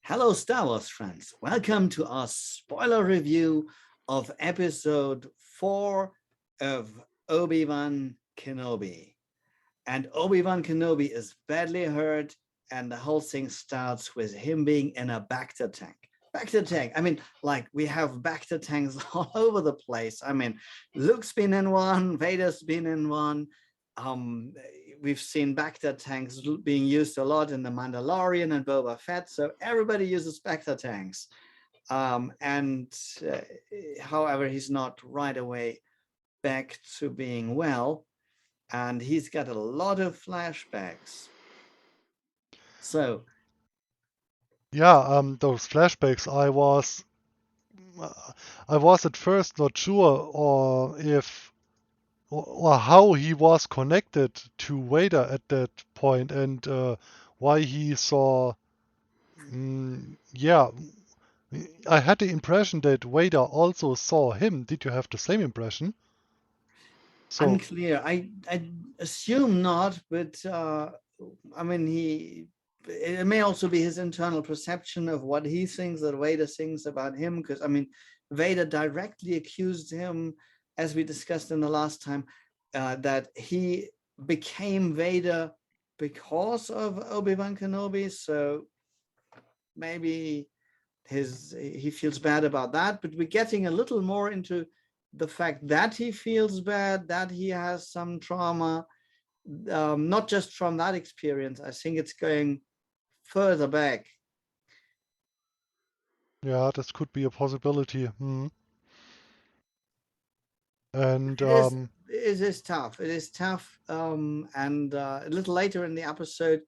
Hello, Star Wars friends. Welcome to our spoiler review of episode 4 of Obi Wan Kenobi. And Obi Wan Kenobi is badly hurt, and the whole thing starts with him being in a Bacta tank. Bacta tank. I mean, like we have Bacta tanks all over the place. I mean, Luke's been in one, Vader's been in one. Um, we've seen Bacta tanks being used a lot in The Mandalorian and Boba Fett. So everybody uses Bacta tanks. And however, he's not right away back to being well, and he's got a lot of flashbacks. So Yeah, those flashbacks, I was at first not sure or if or how he was connected to Vader at that point and why he saw. Yeah, I had the impression that Vader also saw him. Did you have the same impression? So, unclear. I assume not, but I mean it may also be his internal perception of what he thinks that Vader thinks about him. Because I mean, Vader directly accused him, as we discussed in the last time, that he became Vader because of Obi Wan Kenobi. So maybe he feels bad about that, but we're getting a little more into the fact that he feels bad, that he has some trauma, not just from that experience. I think it's going further back. yeah, this could be a possibility. And It is it is tough. It is tough. And a little later in the episode,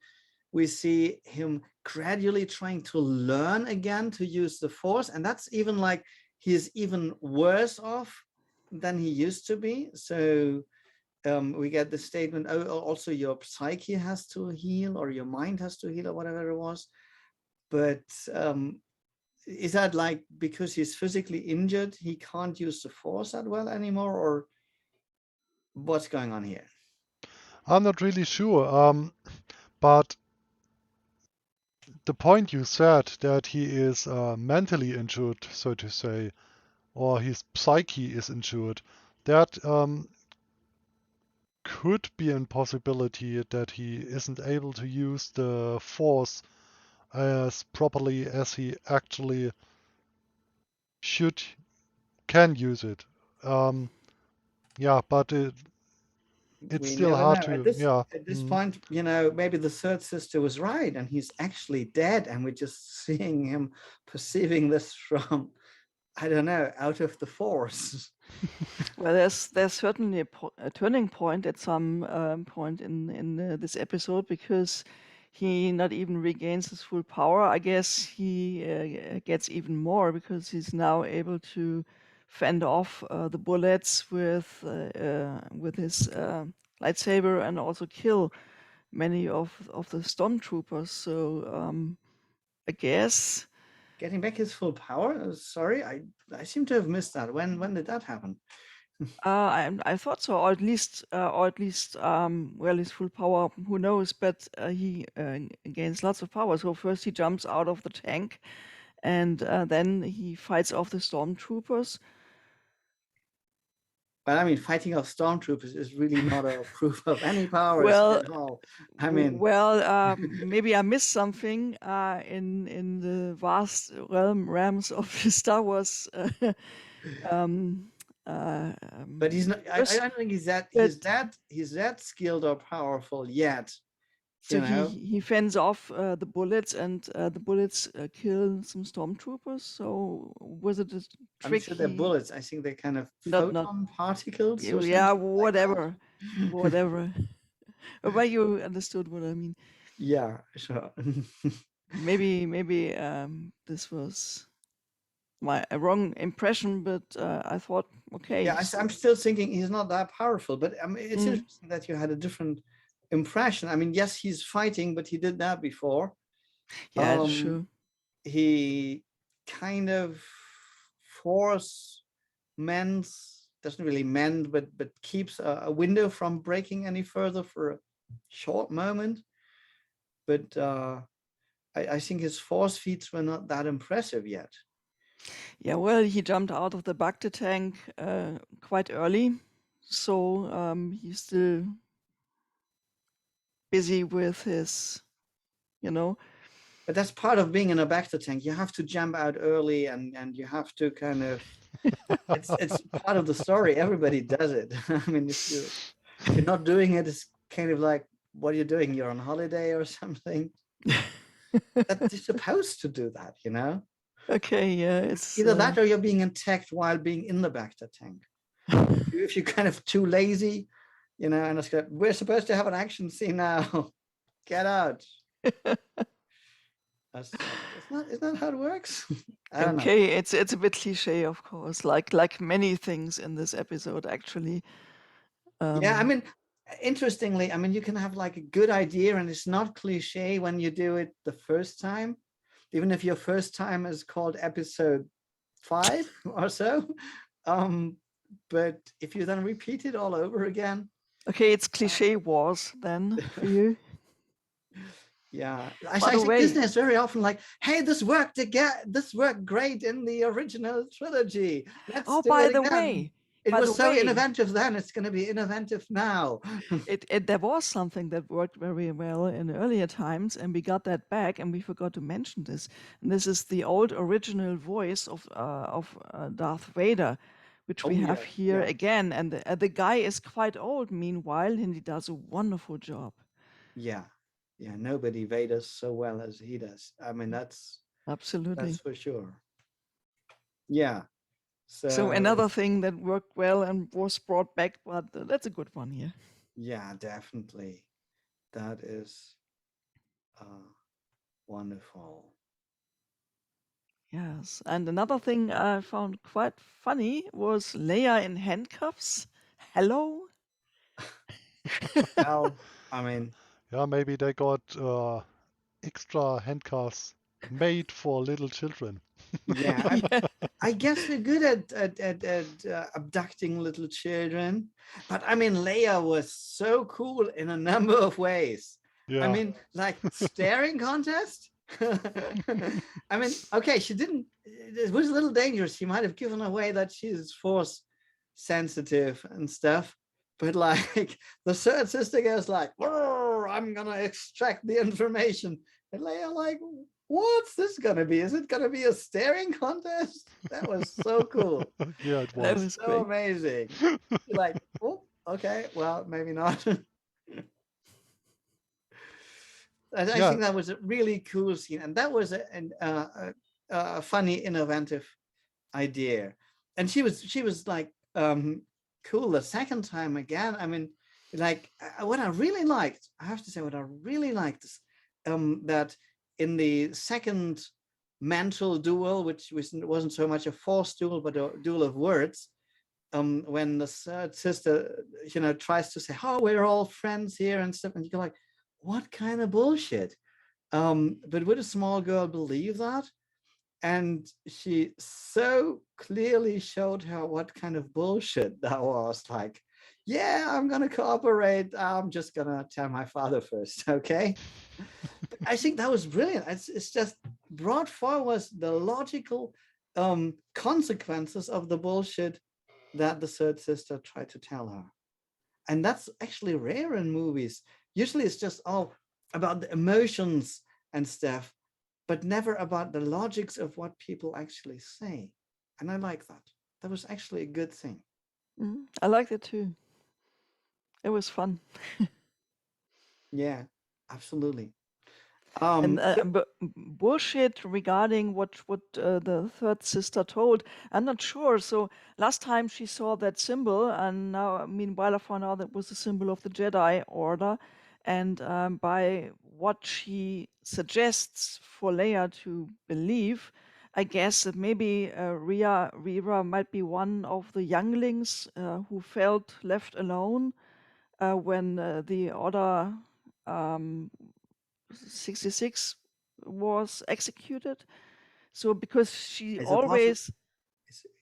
we see him gradually trying to learn again to use the force, and that's even like he's even worse off than he used to be. So we get the statement, oh, also your psyche has to heal, or your mind has to heal, or whatever it was. But is that like because he's physically injured, he can't use the force that well anymore, or what's going on here? I'm not really sure. But the point you said that he is mentally injured, so to say, or his psyche is injured, that could be a possibility that he isn't able to use the force as properly as he actually should can use it. Um, yeah, but it's We still never hard know. to. Yeah. At this point, maybe the third sister was right, and he's actually dead, and we're just seeing him perceiving this from, I don't know, out of the force. Well, there's certainly a turning point at some point in this episode because he not even regains his full power. I guess he gets even more because he's now able to fend off the bullets with his lightsaber and also kill many of the stormtroopers. So I guess. Getting back his full power? Sorry, I seem to have missed that. When did that happen? I thought so, or at least, well, his full power, who knows? But he gains lots of power. So first he jumps out of the tank, and then he fights off the stormtroopers. But I mean, fighting off stormtroopers is really not a proof of any powers Well, at all. I mean, maybe I missed something in the vast realms of Star Wars. Um, but he's not. I Universe. don't think he's that. But He's that skilled or powerful yet. so You he know, he fends off the bullets, and the bullets kill some stormtroopers. So was it a I'm sure they're tricky? bullets. I think they're kind of Not photon particles or yeah, something like whatever, that. whatever. But you understood what I mean. Yeah, sure. Maybe this was my a wrong impression, but I thought okay. Yeah, I'm still thinking he's not that powerful, but I mean, it's Mm, interesting that you had a different impression. I mean, yes, he's fighting, but he did that before. yeah, Um, sure. he kind of force mends, doesn't really mend, but keeps a window from breaking any further for a short moment. But I think his force feats were not that impressive yet. Yeah, well, he jumped out of the Bacta tank quite early, so he's still busy with his, you know. But that's part of being in a Bacta tank. You have to jump out early, and you have to kind of. It's part of the story. Everybody does it. I mean, if you're not doing it, it's kind of like, what are you doing? You're on holiday or something. That you're supposed to do that, you know. Okay, yeah, it's Either that or you're being attacked while being in the Bacta tank. If you're kind of too lazy, you know, and it's like, we're supposed to have an action scene now. Get out. It's not how it works. I don't know. okay. It's a bit cliche, of course, like many things in this episode, actually. Yeah, I mean, interestingly, I mean, you can have like a good idea and it's not cliche when you do it the first time, even if your first time is called episode 5 or so. But if you then repeat it all over again. Okay, it's cliche wars then for you. Yeah, By I the think way, Disney is very often like, hey, this worked again. This worked great in the original trilogy. Let's oh, do it again. It by the was so way, innovative then. It's going to be innovative now. there was something that worked very well in earlier times, and we got that back, and we forgot to mention this. And this is the old original voice of Darth Vader, which we Oh have yeah, here yeah, again. And the guy is quite old, meanwhile, and he does a wonderful job. yeah, yeah. Nobody Vaders so well as he does. I mean, that's Absolutely. for sure. Yeah. So So another thing that worked well and was brought back, but that's a good one here. yeah, definitely. That is wonderful. Yes, and another thing I found quite funny was Leia in handcuffs. Hello? Well, I mean, Yeah, maybe they got extra handcuffs made for little children. yeah, Yeah. I guess they're good at abducting little children, but I mean, Leia was so cool in a number of ways. I Yeah. mean, like staring contest. I mean, okay, she didn't. It was a little dangerous. She might have given away that she's force sensitive and stuff. But like the third sister goes like, "I'm gonna extract the information," and Leia like, what's this gonna be? Is it gonna be a staring contest? That was so cool. Yeah, it That was. was So great. amazing. You're like, oh, okay, well, maybe not. I Yeah, think that was a really cool scene, and that was a funny, innovative idea. And she was like cool the second time again. I mean, like what I really liked, I have to say, what I really liked is that in the second mental duel, which wasn't so much a force duel, but a duel of words, when the third sister, you know, tries to say, "Oh, we're all friends here" and stuff, and you go like, "What kind of bullshit?" But would a small girl believe that? And she so clearly showed her what kind of bullshit that was. Like, yeah, I'm gonna cooperate. I'm just gonna tell my father first, okay? I think that was brilliant. It's just brought forward the logical consequences of the bullshit that the third sister tried to tell her. And that's actually rare in movies. Usually it's just all about the emotions and stuff, but never about the logics of what people actually say. And I like that. That was actually a good thing. I liked it too. It was fun. Yeah, absolutely. And So, bullshit regarding what the third sister told, I'm not sure. So last time she saw that symbol, and now, meanwhile, I found out that was the symbol of the Jedi Order. And by what she suggests for Leia to believe, I guess that maybe Rira might be one of the younglings who felt left alone when the Order um, 66 was executed. So because she it's a possible, always,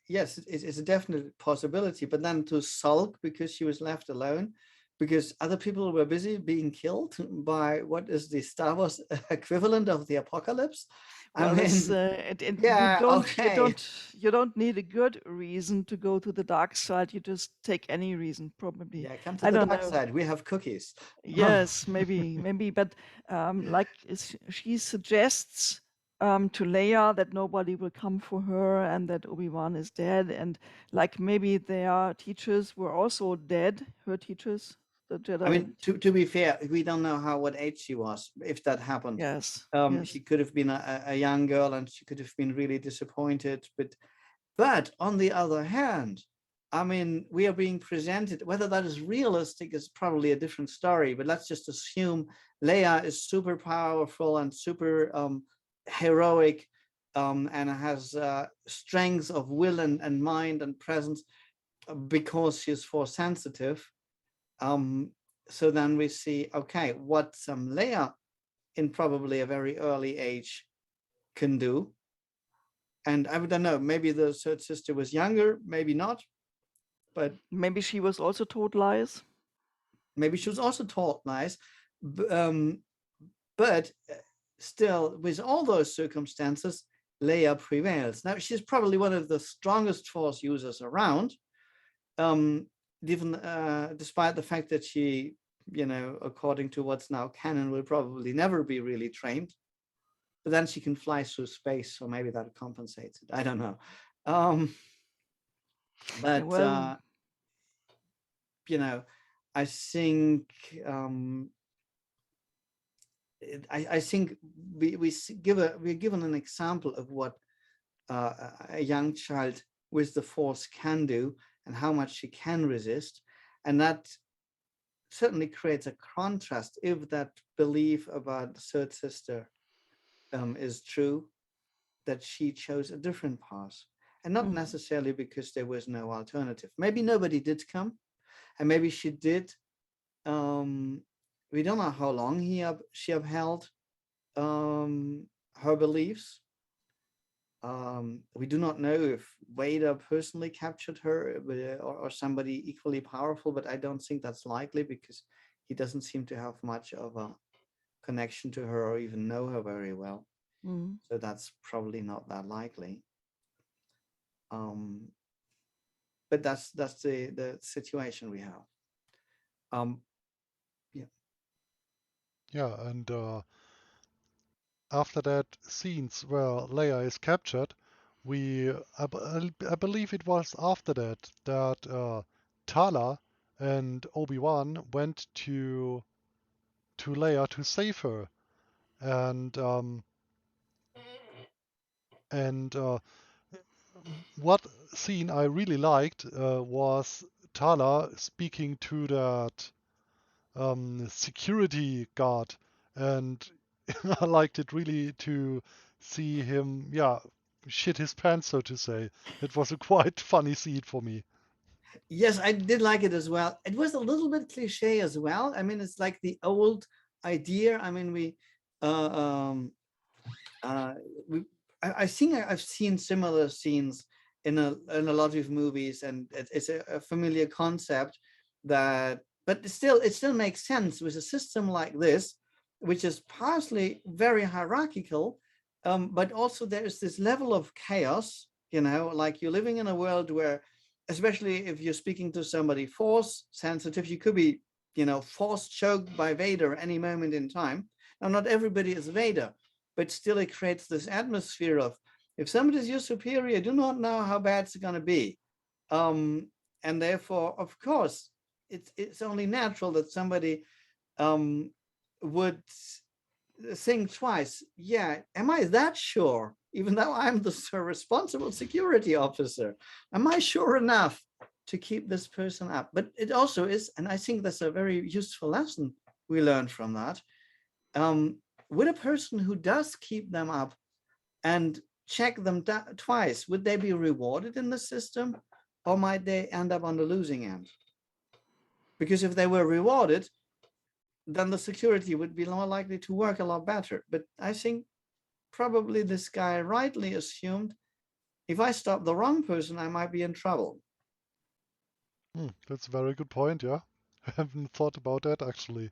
yes, it's a definite possibility. But then to sulk because she was left alone, because other people were busy being killed by what is the Star Wars equivalent of the apocalypse. I Well, this mean, you yeah, don't okay. you don't need a good reason to go to the dark side. You just take any reason, probably. Yeah, come to I the don't dark know. side. We have cookies. Yes, maybe, but like she suggests to Leia that nobody will come for her and that Obi-Wan is dead, and like maybe their teachers were also dead, her teachers, the I Jedi. mean, to be fair, we don't know what age she was if that happened. Yes, She yes. could have been a young girl, and she could have been really disappointed. But on the other hand, I mean, we are being presented, whether that is realistic is probably a different story, but let's just assume Leia is super powerful and super heroic, and has strengths of will and mind and presence because she's force sensitive. So then we see, okay, what some Leia in probably a very early age can do. And I don't know, maybe the third sister was younger, maybe not, but Maybe she was also told lies. maybe she was also taught lies. But still, with all those circumstances, Leia prevails. Now, she's probably one of the strongest force users around, even despite the fact that she, according to what's now canon, will probably never be really trained. But then she can fly through space, so maybe that compensates it. I don't know. Yeah, But well, I think I think we're given an example of what a young child with the force can do and how much she can resist, and that certainly creates a contrast if that belief about the third sister is true, that she chose a different path, and not necessarily because there was no alternative. Maybe nobody did come, and maybe she did. We don't know how long she upheld her beliefs. We do not know if Vader personally captured her or somebody equally powerful, but I don't think that's likely because he doesn't seem to have much of a connection to her or even know her very well. So that's probably not that likely. But that's the situation we have. Yeah. Yeah, and after that scenes where Leia is captured, I believe it was after that Tala and Obi-Wan went to Leia to save her, and and what scene I really liked was Tala speaking to that security guard, and I liked it really to see him, yeah, shit his pants, so to say. It was a quite funny scene for me. Yes, I did like it as well. It was a little bit cliche as well. I mean, it's like the old idea. I mean, uh, we I think I've seen similar scenes in a lot of movies, and it's a familiar concept that, but it still makes sense with a system like this, which is partially very hierarchical, but also there is this level of chaos. Like you're living in a world where, especially if you're speaking to somebody force sensitive, you could be, force choked by Vader any moment in time. Now, not everybody is Vader, but still it creates this atmosphere of, if somebody is your superior, you do not know how bad it's going to be. And therefore, of course, it's only natural that somebody would think twice. Yeah, am I that sure? Even though I'm the responsible security officer, am I sure enough to keep this person up? But it also is, and I think that's a very useful lesson we learned from that. Would a person who does keep them up and check them twice, would they be rewarded in the system, or might they end up on the losing end? Because if they were rewarded, then the security would be more likely to work a lot better. But I think probably this guy rightly assumed, if I stop the wrong person, I might be in trouble. That's a very good point, yeah. haven't thought about that actually.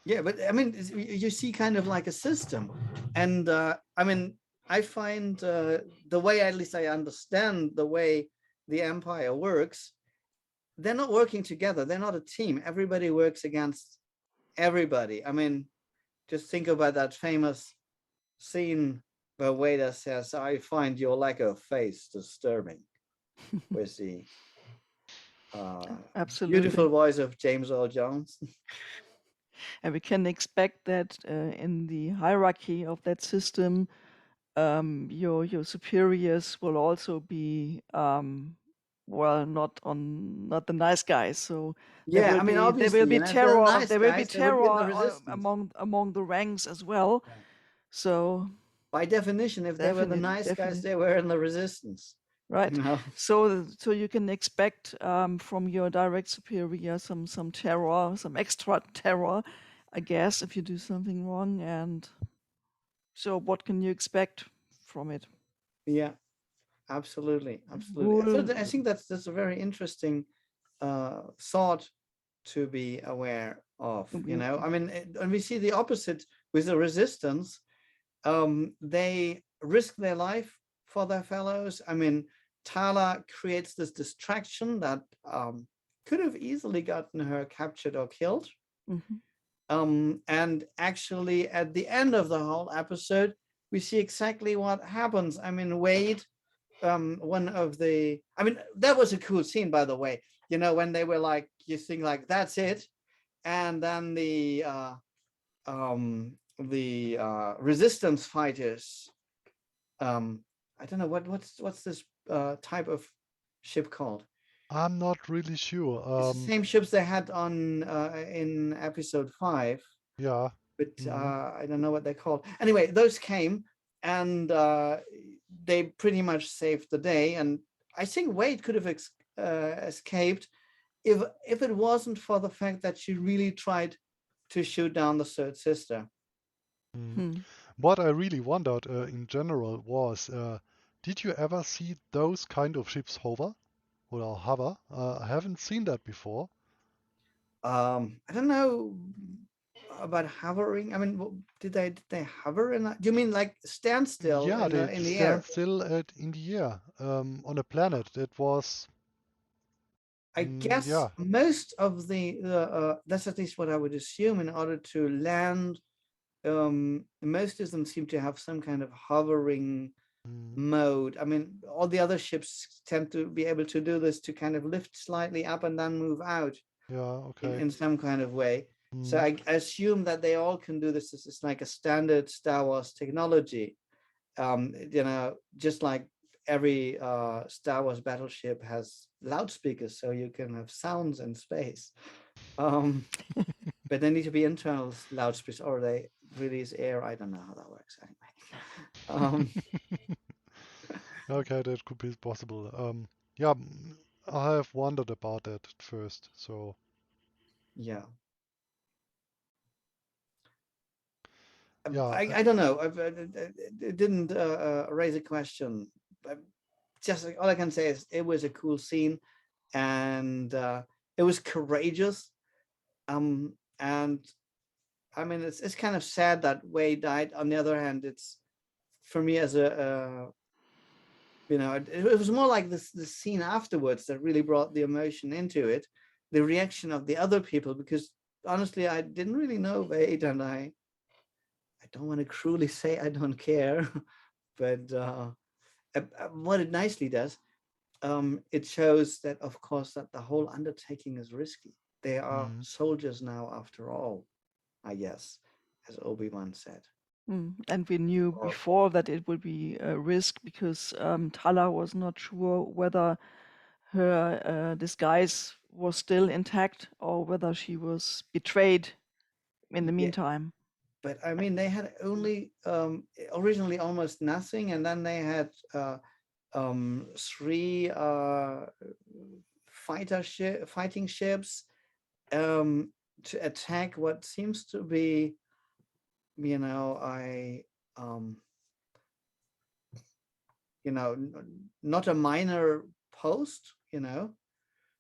Yeah, but I mean, you see kind of like a system. And I mean, I find the way, at least I understand the way the Empire works, they're not working together. They're not a team. Everybody works against everybody. I mean, just think about that famous scene where Vader says, "I find your lack of faith disturbing," with the beautiful Absolutely. voice of James Earl Jones. And we can expect that in the hierarchy of that system, your superiors will also be well, not the nice guys. So Yeah, I mean, there will obviously, be the terror, nice guys, they would be in the resistance. among the ranks as well. Yeah. So By definition, if they were the nice guys, definitely they were in the resistance. right. You know. So you can expect from your direct superior some terror, some extra terror, I guess, if you do something wrong. And so what can you expect from it? Yeah, absolutely, absolutely. So Rule I think that's a very interesting thought to be aware of. You we know, I mean, and we see the opposite with the resistance. They risk their life for their fellows. I mean, Tala creates this distraction that could have easily gotten her captured or killed. Mhm. And actually, at the end of the whole episode, we see exactly what happens. I mean, Wade, one of the, I mean, that was a cool scene, by the way. You know, when they were like, you think like, that's it, and then the resistance fighters, I don't know what's this type of ship called. I'm not really sure. It's the same ships they had on in episode 5, Yeah. but Mm, I don't know what they're called. Anyway, those came and they pretty much saved the day. And I think Wade could have escaped if it wasn't for the fact that she really tried to shoot down the third sister. mm. Hmm. What I really wondered in general was, did you ever see those kind of ships hover or hover? I haven't seen that before. I don't know about hovering. I mean, did they hover in that? Do you mean like stand still Yeah, in they the stand air? still in the air on a planet. It was, I guess yeah. most of the that's at least what I would assume. In order to land, most of them seem to have some kind of hovering Mm, mode. I mean, all the other ships tend to be able to do this, to kind of lift slightly up and then move out yeah, okay. in some kind of way. So Mm, I assume that they all can do this. This is like a standard Star Wars technology. You know, just like every Star Wars battleship has loudspeakers, so you can have sounds in space. Um, but they need to be internal loudspeakers, or they release air. I don't know how that works anyway. Um, okay, that could be possible. Yeah, I have wondered about that at first. So, yeah, yeah, I don't know. It didn't raise a question. But just all I can say is it was a cool scene, and it was courageous. And I mean, it's kind of sad that Wei died. On the other hand, it's for me as a you know, it was more like this scene afterwards that really brought the emotion into it, the reaction of the other people, because honestly, I didn't really know Wade, and I don't want to cruelly say I don't care, but what it nicely does, it shows that, of course, that the whole undertaking is risky. They are mm, soldiers now, after all, I guess, as Obi Wan said. And we knew Or before that it would be a risk because Tala was not sure whether her disguise was still intact or whether she was betrayed in the yeah, meantime. but I mean, they had only originally almost nothing, and then they had 3 fighting ships to attack what seems to be, you know, um, not a minor post, you know.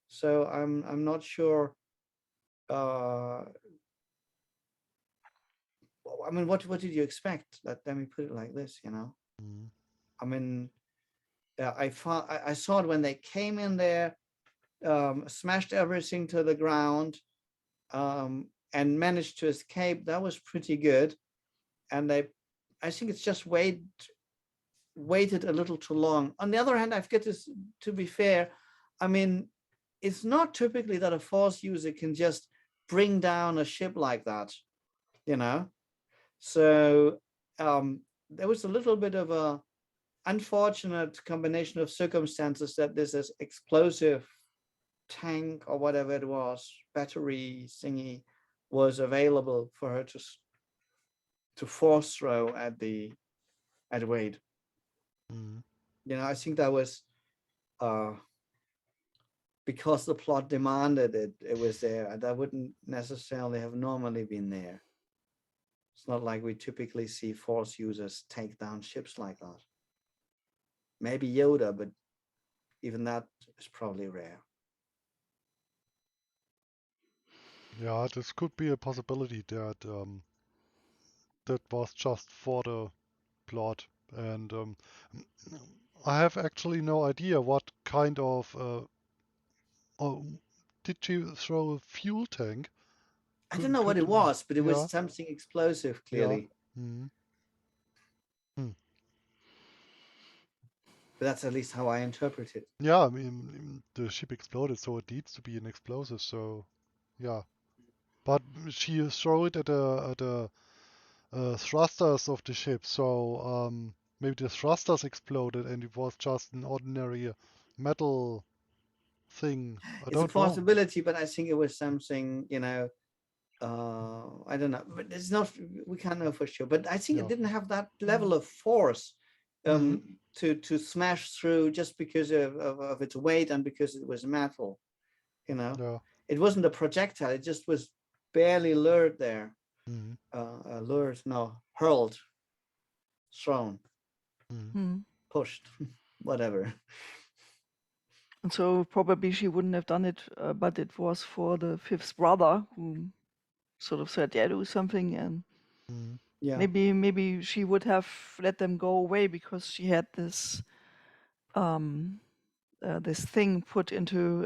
So I'm not sure I mean, what did you expect? Let me put it like this, Mm. I mean, I saw it when they came in there, smashed everything to the ground, and managed to escape. That was pretty good. And I think it's just waited a little too long. On the other hand, I've got to be fair. I mean, it's not typically that a Force user can just bring down a ship like that, So there was a little bit of a unfortunate combination of circumstances that this is explosive tank or whatever it was, battery thingy, was available for her to force throw at Wade. Mm. I think that was because the plot demanded it. It was there, and that wouldn't necessarily have normally been there. It's not like we typically see Force users take down ships like that. Maybe Yoda, but even that is probably rare. Yeah, this could be a possibility that that was just for the plot. And I have actually no idea what kind of. Oh, did you throw a fuel tank? I don't know what it was, but it was something explosive, clearly. Yeah. Mm. But that's at least how I interpret it. Yeah, I mean, the ship exploded, so it needs to be an explosive. So, yeah. But she threw it at the thrusters of the ship, so maybe the thrusters exploded and it was just an ordinary metal thing. I It's a don't know. possibility, but I think it was something, I don't know, but it's not, we can't know for sure. But I think it didn't have that level of force to smash through just because of its weight and because it was metal. Yeah. It wasn't a projectile, it just was barely lured there. Lured, no, hurled, thrown, pushed, whatever. And so probably she wouldn't have done it, but it was for the fifth brother who sort of said, "Yeah, do something," and Yeah, maybe she would have let them go away because she had this this thing put into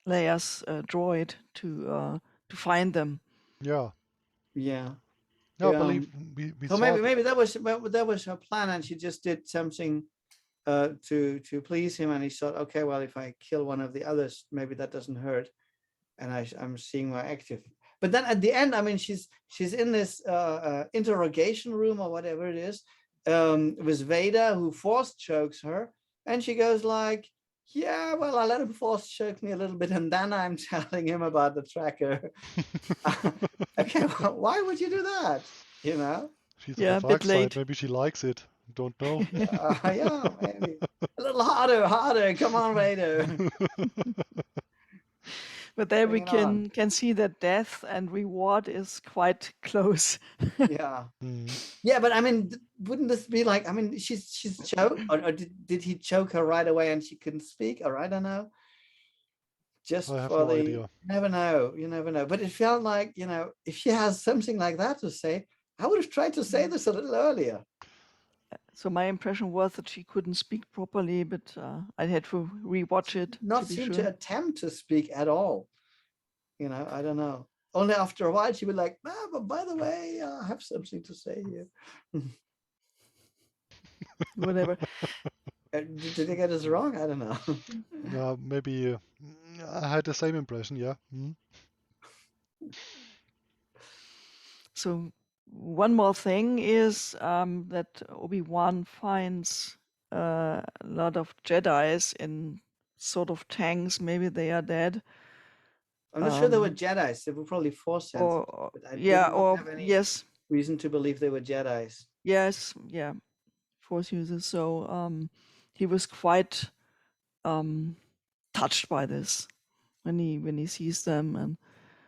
Leia's droid to find them. yeah. I believe we So saw maybe that was her plan, and she just did something to please him, and he thought, okay, well, if I kill one of the others, maybe that doesn't hurt, and I'm seeing more active. But then at the end, I mean, she's in this interrogation room or whatever it is, with Vader, who force chokes her, and she goes like, yeah, well, I let him force choke me a little bit, and then I'm telling him about the tracker. Okay, well, why would you do that? she's on Yeah, the a dark bit side. late. Maybe she likes it. Don't know. Yeah, maybe a little harder. Come on, Vader. But there we Bring it on. can see that death and reward is quite close. Yeah. Yeah, but I mean, wouldn't this be like, I mean, she's choked, or did he choke her right away and she couldn't speak? Or I don't know. Just I have for no the, idea. you never know. But it felt like, if she has something like that to say, I would have tried to say this a little earlier. So my impression was that she couldn't speak properly, but I had to rewatch it Not to be seem sure. to attempt to speak at all. I don't know. Only after a while she would like, but by the way, I have something to say here. Whatever. Did I get this wrong? I don't know. Yeah, maybe I had the same impression. Yeah. So one more thing is that Obi-Wan finds a lot of Jedis in sort of tanks. Maybe they are dead. I'm not sure they were Jedis. They were probably Force sensitive. But I did not have any yes, reason to believe they were Jedis. yes, yeah, Force users. So he was quite touched by this when he sees them, and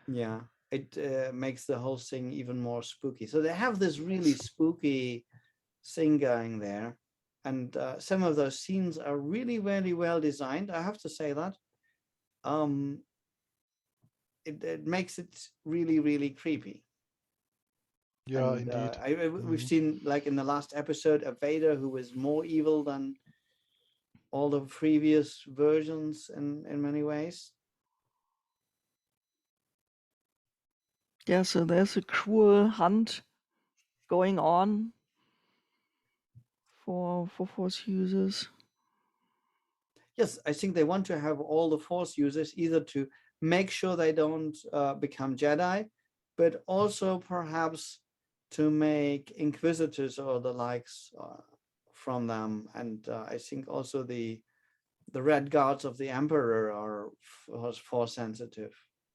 Yeah, it makes the whole thing even more spooky. So they have this really spooky thing going there. And some of those scenes are really, really well designed. I have to say that. it makes it really, really creepy. Yeah, And indeed. we've seen, like in the last episode, a Vader who is more evil than all the previous versions in many ways. Yeah, so there's a cruel hunt going on for Force users. Yes, I think they want to have all the Force users either to make sure they don't become Jedi, but also perhaps to make Inquisitors or the likes from them. And I think also the Red Guards of the Emperor are Force sensitive.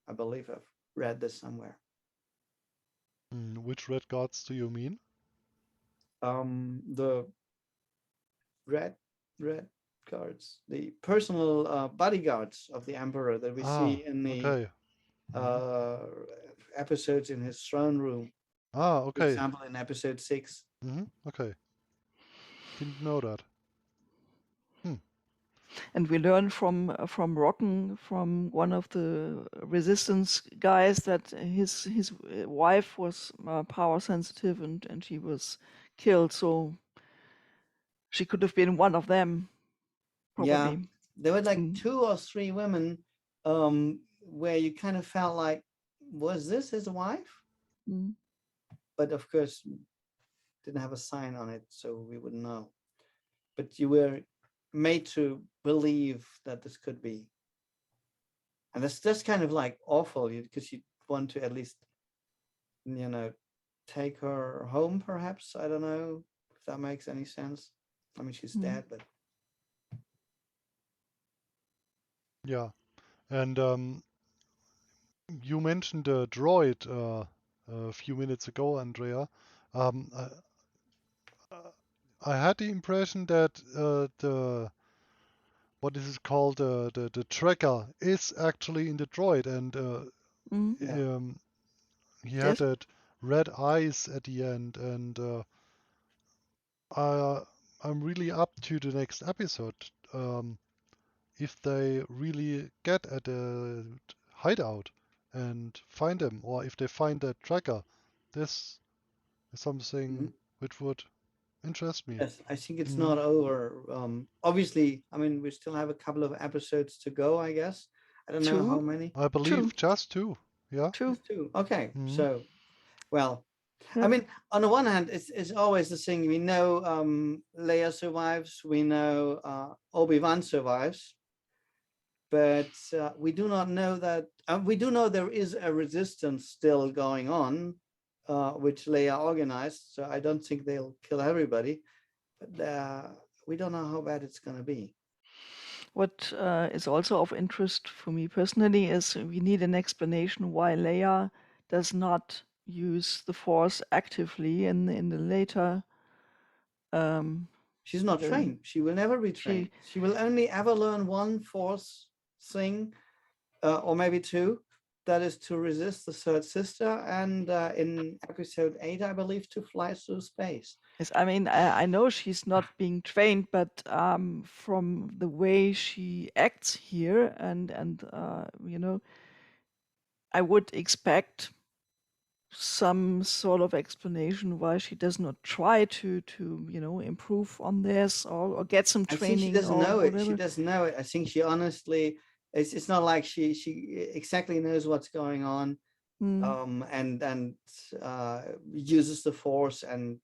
I believe I've read this somewhere. Which Red Guards do you mean? The red guards, the personal bodyguards of the Emperor that we see in the okay. episodes in his throne room. For Okay. example, in episode 6. Okay. Didn't know that. And we learn from Rocken, from one of the resistance guys, that his wife was power sensitive, and she was killed. So she could have been one of them, probably. Yeah, there were like 2 or 3 women where you kind of felt like, was this his wife? Mm. But of course, didn't have a sign on it, so we wouldn't know. But you were made to believe that this could be. And that's just kind of like awful, because you want to at least, take her home, perhaps. I don't know if that makes any sense. I mean, she's dead, but Yeah. And you mentioned a droid a few minutes ago, Andrea. I had the impression that the what is it called, the tracker is actually in the droid, and yeah. he had Yes. that red eyes at the end, and I'm really up to the next episode. If they really get at a hideout and find them, or if they find that tracker, this is something which would interest me. Yes, I think it's Mhm. not over. Obviously, I mean, we still have a couple of episodes to go, I guess. I don't know how 2. many. I believe just 2. Yeah. 2. Just 2. Okay, Mhm. so, well, I Yeah. mean, on the one hand, it's always the thing. We know Leia survives. We know Obi Wan survives, but we do not know that. We do know there is a resistance still going on, which Leia organized. So I don't think they'll kill everybody, but we don't know how bad it's going to be. What is also of interest for me personally is we need an explanation why Leia does not use the Force actively in the later. She's not The, trained. She will never be she trained. She will only ever learn one Force thing, or maybe 2. That is to resist the third sister, and in episode 8, I believe, to fly through space. Yes, I mean, I know she's not being trained, but from the way she acts here, and I would expect some sort of explanation why she does not try to improve on this, or get some I think she training doesn't or know it. She whatever. doesn't know it. I think she honestly, it's not like she exactly knows what's going on, and uses the Force, and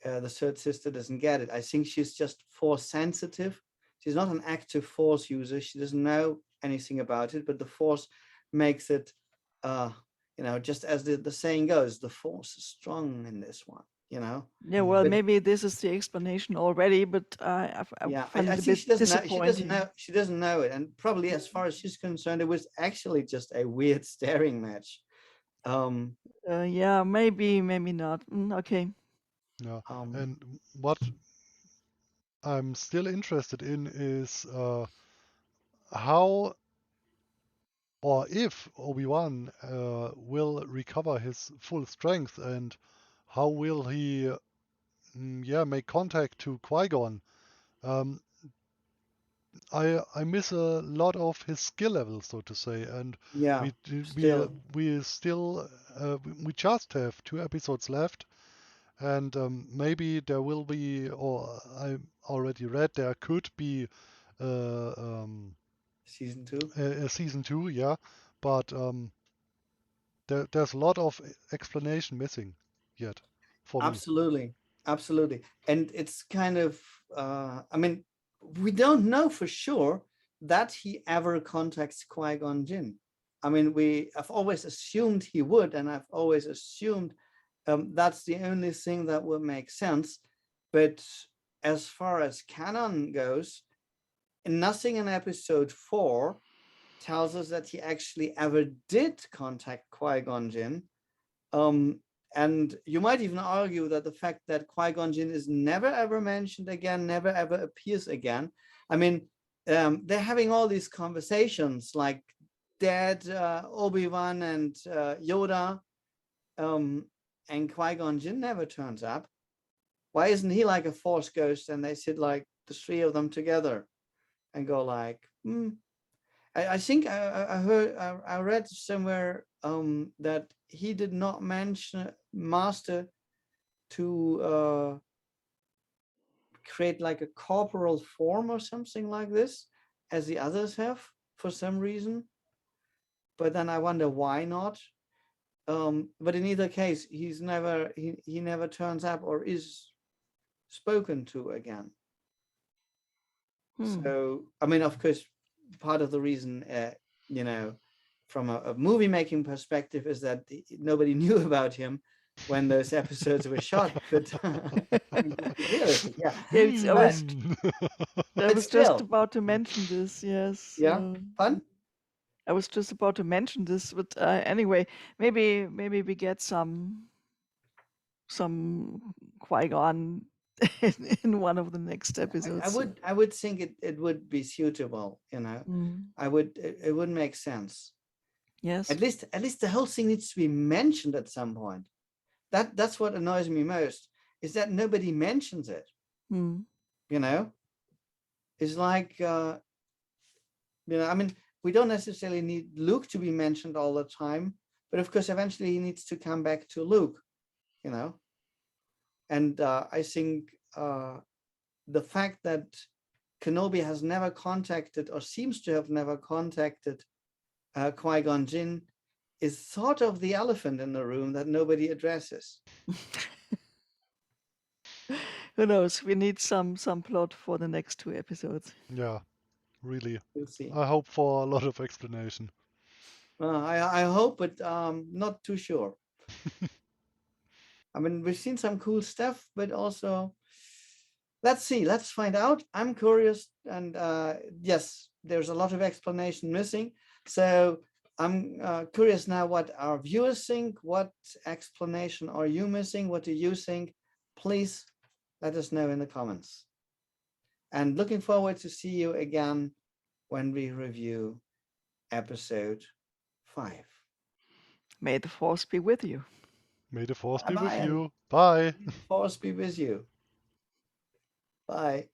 the third sister doesn't get it. I think she's just Force sensitive. She's not an active Force user. She doesn't know anything about it, but the Force makes it, just as the saying goes, the Force is strong in this one, Yeah, well, But maybe this is the explanation already, but I yeah, find I it a think bit she doesn't know. disappointing. She doesn't know it, and probably, as far as she's concerned, it was actually just a weird staring match. Yeah, maybe not. Okay. Yeah. Um, And what I'm still interested in is how or if Obi-Wan will recover his full strength, and how will he make contact to Qui-Gon. Um, I miss a lot of his skill level, so to say, and Yeah, we still we just have 2 episodes left, and maybe there will be, or I already read there could be uh, um, season 2. a season 2, yeah, but there's a lot of explanation missing yet for me. Absolutely, absolutely. And it's kind of, I mean, we don't know for sure that he ever contacts Qui-Gon Jinn. I mean, I've always assumed he would, and I've always assumed that's the only thing that would make sense. But as far as canon goes, nothing in episode 4 tells us that he actually ever did contact Qui-Gon Jinn. And you might even argue that the fact that Qui-Gon Jinn is never ever mentioned again, never ever appears again. I mean, they're having all these conversations like Dad, Obi-Wan, and Yoda, and Qui-Gon Jinn never turns up. Why isn't he like a Force ghost and they sit like the three of them together and go like, I think I read somewhere that he did not mention Master to create like a corporal form or something like this, as the others have for some reason. But then I wonder why not. But in either case, he never turns up or is spoken to again. So I mean, of course, part of the reason, from a movie making perspective, is that nobody knew about him when those episodes were shot. But yeah, I was still. just about to mention this. Yes. Yeah, fun. I was just about to mention this, but anyway, maybe we get some Qui-Gon in one of the next episodes. I would think it would be suitable. It would make sense. Yes. At least the whole thing needs to be mentioned at some point. That's what annoys me most, is that nobody mentions it. It's like, I mean, we don't necessarily need Luke to be mentioned all the time, but of course, eventually he needs to come back to Luke, and I think the fact that Kenobi has never contacted, or seems to have never contacted, Qui-Gon Jinn is sort of the elephant in the room that nobody addresses. Who knows? We need some plot for the next 2 episodes. Yeah, really. We'll see. I hope for a lot of explanation. I hope, but not too sure. I mean, we've seen some cool stuff, but also, let's see, let's find out. I'm curious, and yes, there's a lot of explanation missing. So I'm curious now what our viewers think. What explanation are you missing? What do you think? Please let us know in the comments. And looking forward to see you again when we review episode 5. May the Force be with you. May the Force be with you. Bye. Force be with you. Bye.